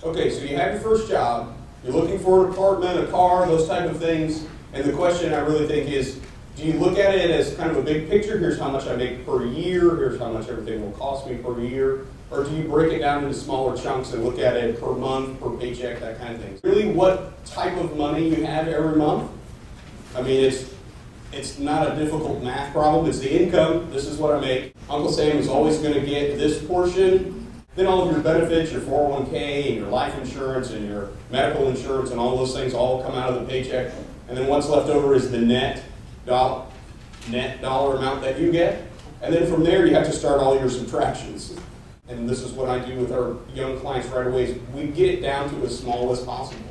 Okay, so you have your first job, you're looking for an apartment, a car, those type of things, and the question I really think is, do you look at it as kind of a big picture, here's how much I make per year, here's how much everything will cost me per year, or do you break it down into smaller chunks and look at it per month, per paycheck, that kind of thing? Really what type of money you have every month? I mean, it's not a difficult math problem, it's the income, this is what I make. Uncle Sam is always going to get this portion. Then all of your benefits, your 401k, and your life insurance, and your medical insurance, and all those things all come out of the paycheck. And then what's left over is the net dollar amount that you get. And then from there, you have to start all your subtractions. And this is what I do with our young clients right away, is we get it down to as small as possible.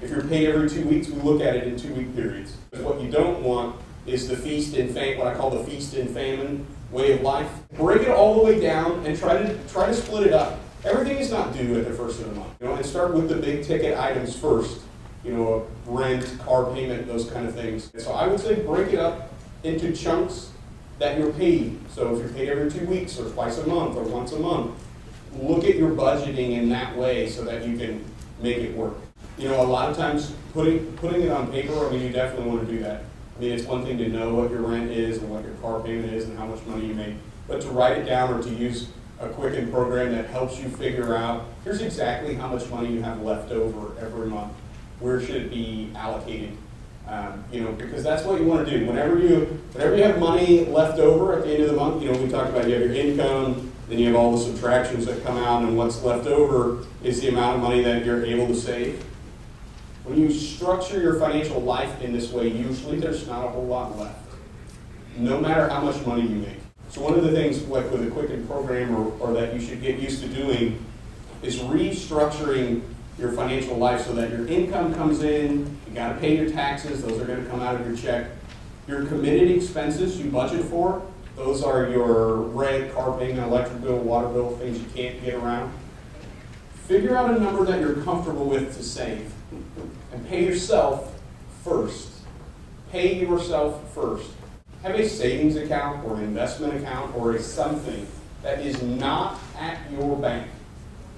If you're paid every 2 weeks, we look at it in 2-week periods. What you don't want is the feast and famine, what I call the feast and famine way of life. Break it all the way down and try to split it up. Everything is not due at the first of the month. And start with the big ticket items first. Rent, car payment, those kind of things. And so I would say break it up into chunks that you're paid. So if you're paid every 2 weeks or twice a month or once a month, look at your budgeting in that way so that you can make it work. A lot of times putting it on paper, you definitely want to do that. It's one thing to know what your rent is and what your car payment is and how much money you make, but to write it down or to use a Quicken program that helps you figure out, here's exactly how much money you have left over every month. Where should it be allocated? Because that's what you want to do. Whenever you have money left over at the end of the month, we talked about you have your income, then you have all the subtractions that come out, and what's left over is the amount of money that you're able to save. When you structure your financial life in this way, usually there's not a whole lot left, no matter how much money you make. So one of the things like with a Quicken program or that you should get used to doing is restructuring your financial life so that your income comes in, you got to pay your taxes, those are going to come out of your check. Your committed expenses you budget for, those are your rent, car payment, electric bill, water bill, things you can't get around. Figure out a number that you're comfortable with to save. And pay yourself first. Pay yourself first. Have a savings account or an investment account or a something that is not at your bank.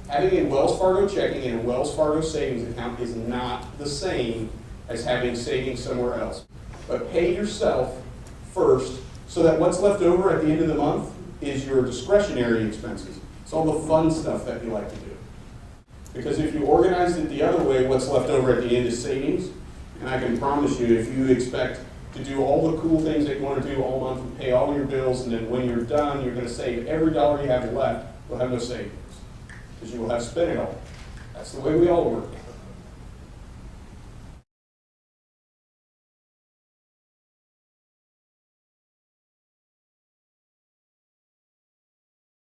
Having a Wells Fargo checking and a Wells Fargo savings account is not the same as having savings somewhere else. But pay yourself first so that what's left over at the end of the month is your discretionary expenses. It's all the fun stuff that you like to do. Because if you organize it the other way, what's left over at the end is savings. And I can promise you, if you expect to do all the cool things that you want to do all month and pay all your bills, and then when you're done, you're going to save every dollar you have left, you'll have no savings. Because you will have spent it all. That's the way we all work.